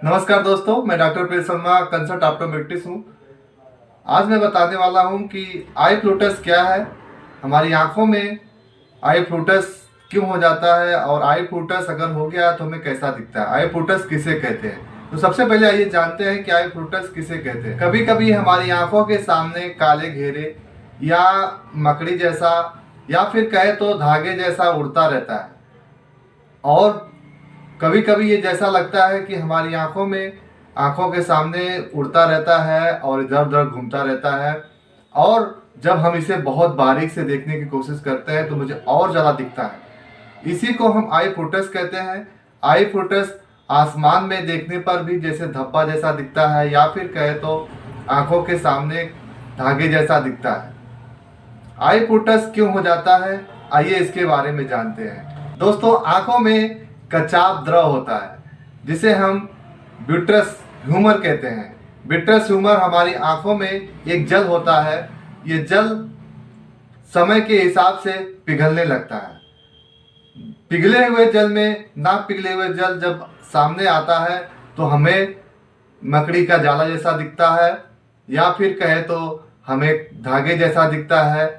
नमस्कार दोस्तों, मैं डॉक्टर प्रिय शर्मा, कंसल्ट ऑप्टोमेट्रिस्ट हूँ। आज मैं बताने वाला हूँ कि आई फ्लूटस क्या है, हमारी आंखों में आई फ्लूटस क्यों हो जाता है और आई फ्लूटस अगर हो गया तो हमें कैसा दिखता है, आई फ्लूटस किसे कहते हैं। तो सबसे पहले आइए जानते हैं कि आई फ्लूटस किसे कहते हैं। कभी कभी हमारी आंखों के सामने काले घेरे या मकड़ी जैसा या फिर कहे तो धागे जैसा उड़ता रहता है, और कभी कभी ये जैसा लगता है कि हमारी आंखों के सामने उड़ता रहता है और इधर उधर घूमता रहता है। और जब हम इसे बहुत बारीक से देखने की कोशिश करते हैं तो मुझे और ज़्यादा दिखता है। इसी को हम आई फ्लूटस कहते हैं। आई फ्लूटस आसमान में देखने पर भी जैसे धब्बा जैसा दिखता है या फिर कहे तो आंखों के सामने धागे जैसा दिखता है। आई फ्लूटस क्यों हो जाता है, आइए इसके बारे में जानते हैं। दोस्तों, आंखों में कचाव द्रव होता है जिसे हम विट्रस ह्यूमर कहते हैं। विट्रस ह्यूमर हमारी आंखों में एक जल होता है। ये जल समय के हिसाब से पिघलने लगता है। पिघले हुए जल में ना पिघले हुए जल जब सामने आता है तो हमें मकड़ी का जाला जैसा दिखता है या फिर कहे तो हमें धागे जैसा दिखता है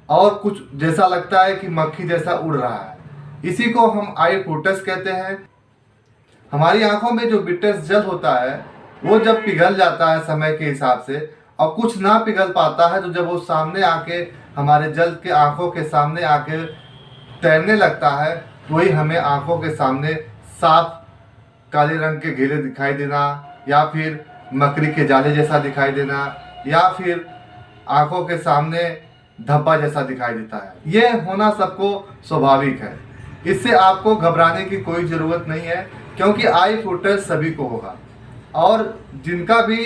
और कुछ जैसा लगता है कि मक्खी जैसा उड़ रहा है। इसी को हम आई फ्लूटस कहते हैं। हमारी आंखों में जो विट्रस जल होता है वो जब पिघल जाता है समय के हिसाब से और कुछ ना पिघल पाता है, तो जब वो सामने आके हमारे जल के आंखों के सामने आके तैरने लगता है तो वही हमें आंखों के सामने साफ काले रंग के घेरे दिखाई देना या फिर मकड़ी के जाले जैसा दिखाई देना या फिर आंखों के सामने धब्बा जैसा दिखाई देता है। ये होना सबको स्वाभाविक है। इससे आपको घबराने की कोई ज़रूरत नहीं है, क्योंकि आई फ्लूटस सभी को होगा। और जिनका भी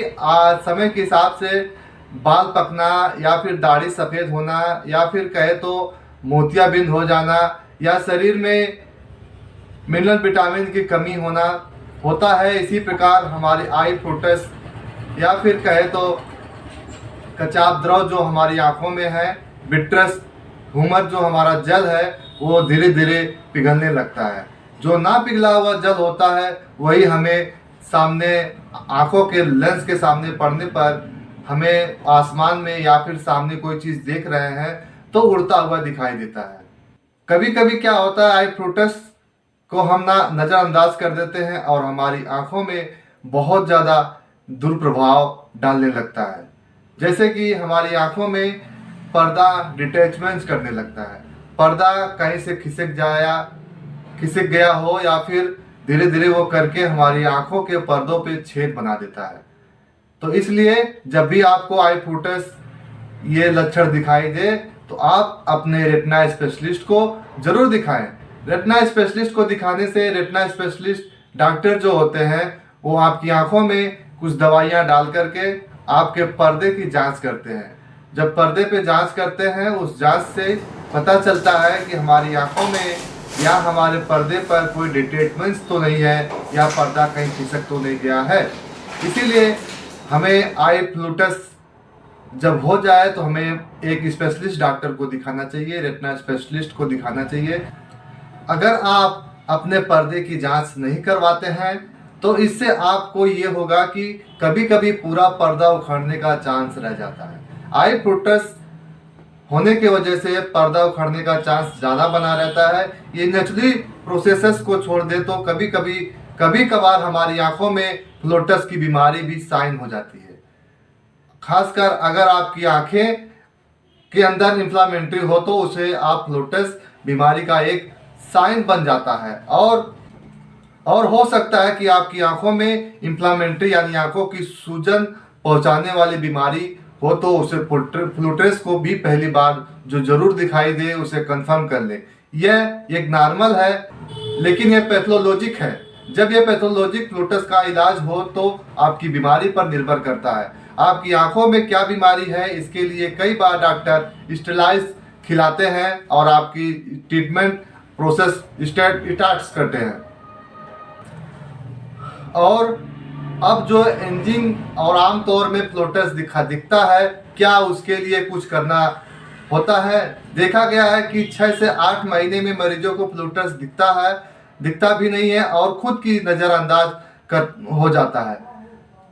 समय के हिसाब से बाल पकना या फिर दाढ़ी सफ़ेद होना या फिर कहे तो मोतियाबिंद हो जाना या शरीर में मिनरल विटामिन की कमी होना होता है, इसी प्रकार हमारी आई फ्लूटस या फिर कहे तो कचाव द्रव जो हमारी आंखों में है, विट्रस ह्यूमर जो हमारा जल है, वो धीरे धीरे पिघलने लगता है। जो ना पिघला हुआ जल होता है वही हमें सामने आंखों के लेंस के सामने पड़ने पर हमें आसमान में या फिर सामने कोई चीज़ देख रहे हैं तो उड़ता हुआ दिखाई देता है। कभी कभी क्या होता है, आई फ्लूटस को हम ना नज़रअंदाज कर देते हैं और हमारी आंखों में बहुत ज़्यादा दुष्प्रभाव डालने लगता है। जैसे कि हमारी आंखों में पर्दा डिटैचमेंट करने लगता है। पर्दा कहीं से खिसक गया हो या फिर धीरे धीरे वो करके हमारी आंखों के पर्दों पे छेद बना देता है। तो इसलिए जब भी आपको आई फ्लूटस ये लक्षण दिखाई दे तो आप अपने रेटिना स्पेशलिस्ट को जरूर दिखाएं। रेटिना स्पेशलिस्ट को दिखाने से रेटिना स्पेशलिस्ट डॉक्टर जो होते हैं वो आपकी आंखों में कुछ दवाइयाँ डाल करके आपके पर्दे की जांच करते हैं। जब पर्दे पे जांच करते हैं, उस जांच से पता चलता है कि हमारी आंखों में या हमारे पर्दे पर कोई डिटेचमेंट्स तो नहीं है या पर्दा कहीं खिसक तो नहीं गया है। इसीलिए हमें आई फ्लूटस जब हो जाए तो हमें एक स्पेशलिस्ट डॉक्टर को दिखाना चाहिए, रेटिना स्पेशलिस्ट को दिखाना चाहिए। अगर आप अपने पर्दे की जांच नहीं करवाते हैं तो इससे आपको ये होगा कि कभी कभी पूरा पर्दा उखड़ने का चांस रह जाता है। आई फ्लूटस होने की वजह से पर्दा उखड़ने का चांस ज़्यादा बना रहता है। ये नेचुरली प्रोसेसेस को छोड़ दे तो कभी कभार हमारी आंखों में फ्लूटस की बीमारी भी साइन हो जाती है। खासकर अगर आपकी आंखें के अंदर इन्फ्लामेटरी हो तो उसे आप फ्लूटस बीमारी का एक साइन बन जाता है। और हो सकता है कि आपकी आंखों में इन्फ्लामेटरी यानी आंखों की सूजन पहुंचाने वाली बीमारी हो तो उसे फ्लूटस को भी पहली बार जो जरूर दिखाई दे उसे कंफर्म कर ले। यह एक नॉर्मल है, लेकिन यह पैथोलॉजिक है। जब यह पैथोलॉजिक फ्लूटस का इलाज हो तो आपकी बीमारी पर निर्भर करता है। आपकी आंखों में क्या बीमारी है, इसके लिए कई बार डॉक्टर स्टेरॉइड खिलाते हैं और आपकी ट्रीटमेंट प्रोसेस स्टार्ट करते हैं। और अब जो एंजिंग और आमतौर में फ्लूटस दिखता है, क्या उसके लिए कुछ करना होता है? देखा गया है कि 6 से 8 महीने में मरीजों को फ्लूटस दिखता भी नहीं है और खुद की नज़रअंदाज हो जाता है।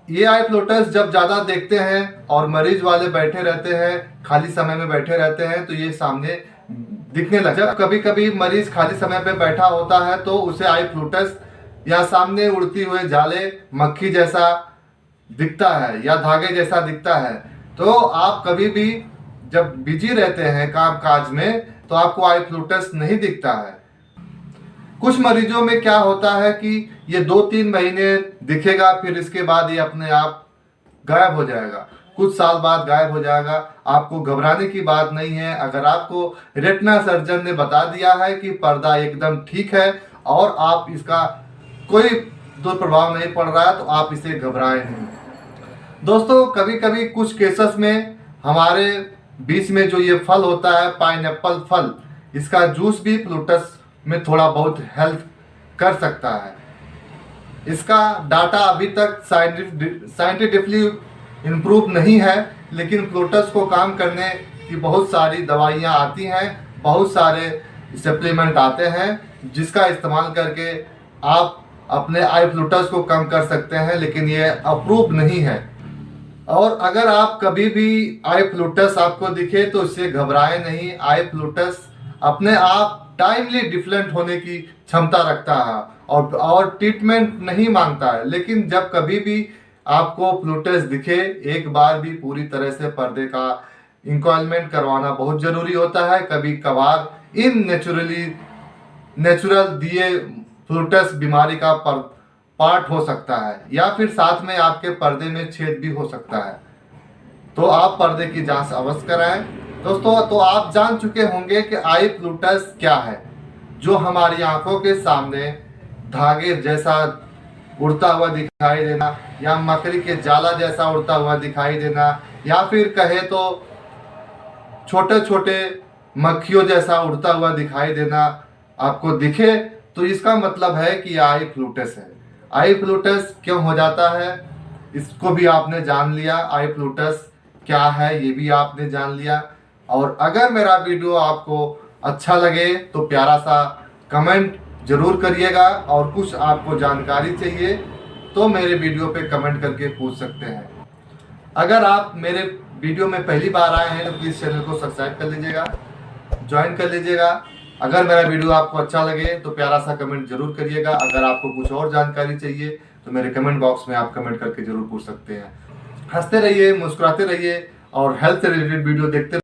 ये आई फ्लोटर्स जब ज़्यादा देखते हैं और मरीज वाले बैठे रहते हैं, खाली समय में बैठे रहते हैं, तो ये सामने दिखने लगता है। जब कभी कभी मरीज खाली समय पे बैठा होता है तो उसे आई फ्लोटर्स या सामने उड़ती हुए जाले मक्खी जैसा दिखता है या धागे जैसा दिखता है। तो आप कभी भी जब बिजी रहते हैं काम काज में तो आपको आई फ्लोटर्स नहीं दिखता है। कुछ मरीजों में क्या होता है कि ये 2-3 महीने दिखेगा, फिर इसके बाद ये अपने आप गायब हो जाएगा, कुछ साल बाद गायब हो जाएगा। आपको घबराने की बात नहीं है। अगर आपको रेटिना सर्जन ने बता दिया है कि पर्दा एकदम ठीक है और आप इसका कोई दुष्प्रभाव नहीं पड़ रहा है तो आप इसे घबराएं नहीं। दोस्तों, कभी कभी कुछ केसेस में हमारे बीच में जो ये फल होता है, पाइनएप्पल फल, इसका जूस भी फ्लूटस में थोड़ा बहुत हेल्प कर सकता है। इसका डाटा अभी तक साइंटिफिकली इम्प्रूव नहीं है, लेकिन फ्लूटस को काम करने की बहुत सारी दवाइयाँ आती हैं, बहुत सारे सप्लीमेंट आते हैं जिसका इस्तेमाल करके आप अपने आई फ्लूटस को कम कर सकते हैं, लेकिन ये अप्रूव नहीं है। और अगर आप कभी भी आई फ्लूटस आपको दिखे तो इससे घबराएं नहीं। आई फ्लूटस अपने आप टाइमली डिफरेंट होने की क्षमता रखता है और ट्रीटमेंट नहीं मांगता है। लेकिन जब कभी भी आपको फ्लूटस दिखे, एक बार भी पूरी तरह से पर्दे का इंक्वायरमेंट करवाना बहुत जरूरी होता है। कभी कभार नेचुरल दिए फ्लूटस बीमारी का पार्ट हो सकता है या फिर साथ में आपके पर्दे में छेद भी हो सकता है, तो आप पर्दे की जांच अवश्य कराएं। दोस्तों, तो आप जान चुके होंगे कि आई फ्लूटस क्या है, जो हमारी आंखों के सामने धागे जैसा उड़ता हुआ दिखाई देना या मकड़ी के जाला जैसा उड़ता हुआ दिखाई देना या फिर कहे तो छोटे छोटे मक्खियों जैसा उड़ता हुआ दिखाई देना आपको दिखे, तो इसका मतलब है कि आई फ्लूटस है। आई फ्लूटस क्यों हो जाता है इसको भी आपने जान लिया, आई फ्लूटस क्या है ये भी आपने जान लिया। और अगर मेरा वीडियो आपको अच्छा लगे तो प्यारा सा कमेंट जरूर करिएगा, और कुछ आपको जानकारी चाहिए तो मेरे वीडियो पे कमेंट करके पूछ सकते हैं। अगर आप मेरे वीडियो में पहली बार आए हैं तो प्लीज़ चैनल को सब्सक्राइब कर लीजिएगा, ज्वाइन कर लीजिएगा। अगर मेरा वीडियो आपको अच्छा लगे तो प्यारा सा कमेंट जरूर करिएगा। अगर आपको कुछ और जानकारी चाहिए तो मेरे कमेंट बॉक्स में आप कमेंट करके जरूर पूछ सकते हैं। हंसते रहिए, मुस्कुराते रहिए और हेल्थ से रिलेटेड वीडियो देखते